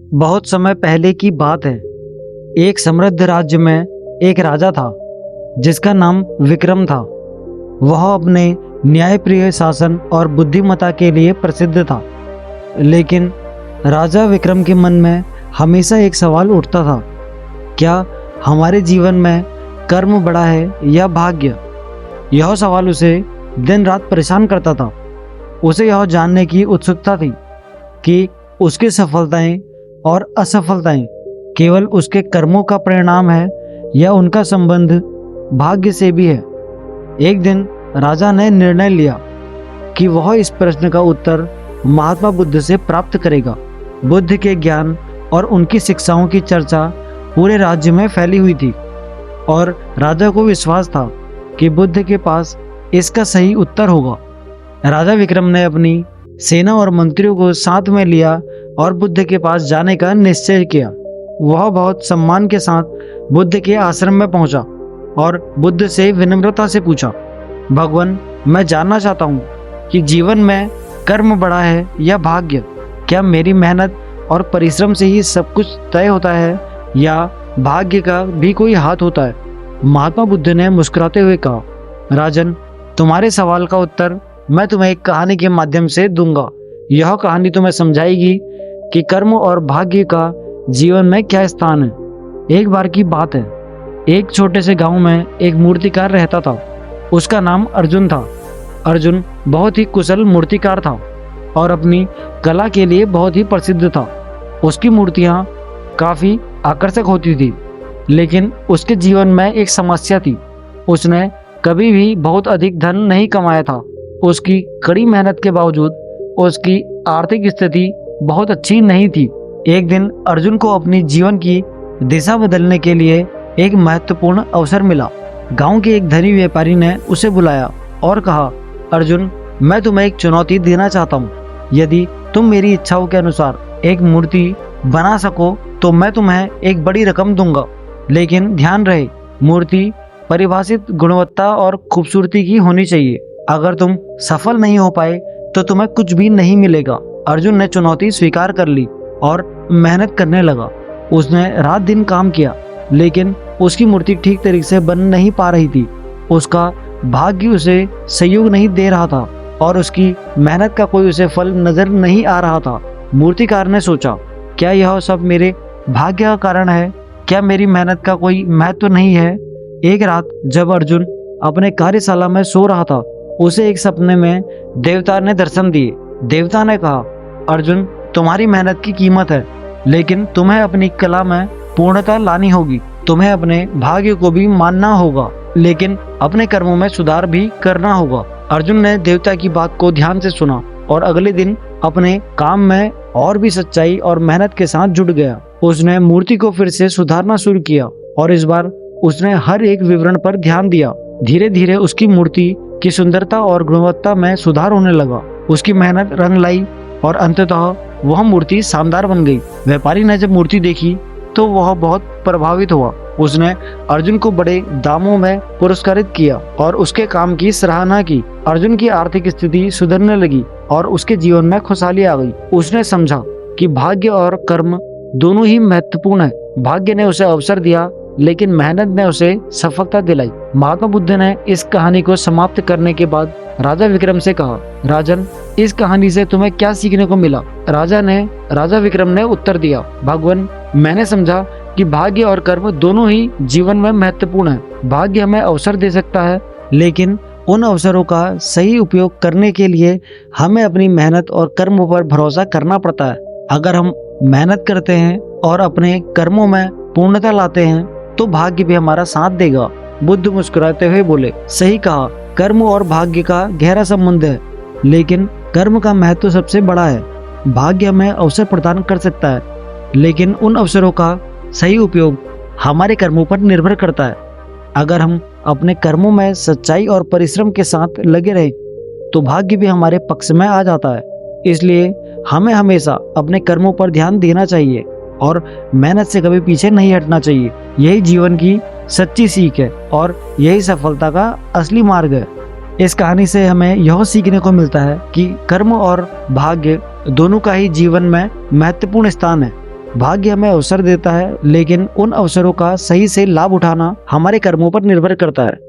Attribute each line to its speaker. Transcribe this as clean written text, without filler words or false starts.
Speaker 1: बहुत समय पहले की बात है। एक समृद्ध राज्य में एक राजा था जिसका नाम विक्रम था। वह अपने न्यायप्रिय शासन और बुद्धिमत्ता के लिए प्रसिद्ध था। लेकिन राजा विक्रम के मन में हमेशा एक सवाल उठता था, क्या हमारे जीवन में कर्म बड़ा है या भाग्य? यह सवाल उसे दिन रात परेशान करता था। उसे यह जानने की उत्सुकता थी कि उसकी सफलताएं और असफलताएं केवल उसके कर्मों का परिणाम है या उनका संबंध भाग्य से भी है। एक दिन राजा ने निर्णय लिया कि वह इस प्रश्न का उत्तर महात्मा बुद्ध से प्राप्त करेगा। बुद्ध के ज्ञान और उनकी शिक्षाओं की चर्चा पूरे राज्य में फैली हुई थी और राजा को विश्वास था कि बुद्ध के पास इसका सही उत्तर होगा। राजा विक्रम ने अपनी सेना और मंत्रियों को साथ में लिया और बुद्ध के पास जाने का निश्चय किया। वह बहुत सम्मान के साथ बुद्ध के आश्रम में पहुंचा और बुद्ध से विनम्रता से पूछा, भगवान, मैं जानना चाहता हूँ कि जीवन में कर्म बड़ा है या भाग्य? क्या मेरी मेहनत और परिश्रम से ही सब कुछ तय होता है या भाग्य का भी कोई हाथ होता है? महात्मा बुद्ध ने मुस्कुराते हुए कहा, राजन, तुम्हारे सवाल का उत्तर मैं तुम्हें एक कहानी के माध्यम से दूंगा। यह कहानी तुम्हें समझाएगी कि कर्म और भाग्य का जीवन में क्या स्थान है। एक बार की बात है, एक छोटे से गांव में एक मूर्तिकार रहता था। उसका नाम अर्जुन था। अर्जुन बहुत ही कुशल मूर्तिकार था और अपनी कला के लिए बहुत ही प्रसिद्ध था। उसकी मूर्तियां काफ़ी आकर्षक होती थी, लेकिन उसके जीवन में एक समस्या थी। उसने कभी भी बहुत अधिक धन नहीं कमाया था। उसकी कड़ी मेहनत के बावजूद उसकी आर्थिक स्थिति बहुत अच्छी नहीं थी। एक दिन अर्जुन को अपनी जीवन की दिशा बदलने के लिए एक महत्वपूर्ण अवसर मिला। गांव के एक धनी व्यापारी ने उसे बुलाया और कहा, अर्जुन, मैं तुम्हें एक चुनौती देना चाहता हूँ। यदि तुम मेरी इच्छाओं के अनुसार एक मूर्ति बना सको तो मैं तुम्हें एक बड़ी रकम दूंगा। लेकिन ध्यान रहे, मूर्ति परिभाषित गुणवत्ता और खूबसूरती की होनी चाहिए। अगर तुम सफल नहीं हो पाए तो तुम्हें कुछ भी नहीं मिलेगा। अर्जुन ने चुनौती स्वीकार कर ली और मेहनत करने लगा। उसने रात दिन काम किया, लेकिन उसकी मूर्ति ठीक तरीके से बन नहीं पा रही थी। उसका भाग्य उसे सहयोग नहीं दे रहा था और उसकी मेहनत का कोई उसे फल नजर नहीं आ रहा था। मूर्तिकार ने सोचा, क्या यह सब मेरे भाग्य का कारण है? क्या मेरी मेहनत का कोई महत्व नहीं है? एक रात जब अर्जुन अपने कार्यशाला में सो रहा था, उसे एक सपने में देवता ने दर्शन दिए। देवता ने कहा, अर्जुन, तुम्हारी मेहनत की कीमत है, लेकिन तुम्हें अपनी कला में पूर्णता लानी होगी। तुम्हें अपने भाग्य को भी मानना होगा, लेकिन अपने कर्मों में सुधार भी करना होगा। अर्जुन ने देवता की बात को ध्यान से सुना और अगले दिन अपने काम में और भी सच्चाई और मेहनत के साथ जुट गया। उसने मूर्ति को फिर से सुधारना शुरू किया और इस बार उसने हर एक विवरण पर ध्यान दिया। धीरे धीरे उसकी मूर्ति की सुंदरता और गुणवत्ता में सुधार होने लगा। उसकी मेहनत रंग लाई और अंततः वह मूर्ति शानदार बन गई। व्यापारी ने जब मूर्ति देखी तो वह बहुत प्रभावित हुआ। उसने अर्जुन को बड़े दामों में पुरस्कृत किया और उसके काम की सराहना की। अर्जुन की आर्थिक स्थिति सुधरने लगी और उसके जीवन में खुशहाली आ गई। उसने समझा कि भाग्य और कर्म दोनों ही महत्वपूर्ण है। भाग्य ने उसे अवसर दिया, लेकिन मेहनत ने उसे सफलता दिलाई। महात्मा बुद्ध ने इस कहानी को समाप्त करने के बाद राजा विक्रम से कहा, राजन, इस कहानी से तुम्हें क्या सीखने को मिला? राजा विक्रम ने उत्तर दिया, भगवान, मैंने समझा कि भाग्य और कर्म दोनों ही जीवन में महत्वपूर्ण है। भाग्य हमें अवसर दे सकता है, लेकिन उन अवसरों का सही उपयोग करने के लिए हमें अपनी मेहनत और कर्मों पर भरोसा करना पड़ता है। अगर हम मेहनत करते हैं और अपने कर्मों में पूर्णता लाते हैं तो भाग्य भी हमारा साथ देगा। बुद्ध मुस्कुराते हुए बोले, सही कहा, कर्म और भाग्य का गहरा संबंध है, लेकिन कर्म का महत्व सबसे बड़ा है। भाग्य हमें अवसर प्रदान कर सकता है, लेकिन उन अवसरों का सही उपयोग हमारे कर्मों पर निर्भर करता है। अगर हम अपने कर्मों में सच्चाई और परिश्रम के साथ लगे रहे तो भाग्य भी हमारे पक्ष में आ जाता है। इसलिए हमें हमेशा अपने कर्मों पर ध्यान देना चाहिए और मेहनत से कभी पीछे नहीं हटना चाहिए। यही जीवन की सच्ची सीख है और यही सफलता का असली मार्ग है। इस कहानी से हमें यह सीखने को मिलता है कि कर्म और भाग्य दोनों का ही जीवन में महत्वपूर्ण स्थान है। भाग्य हमें अवसर देता है, लेकिन उन अवसरों का सही से लाभ उठाना हमारे कर्मों पर निर्भर करता है।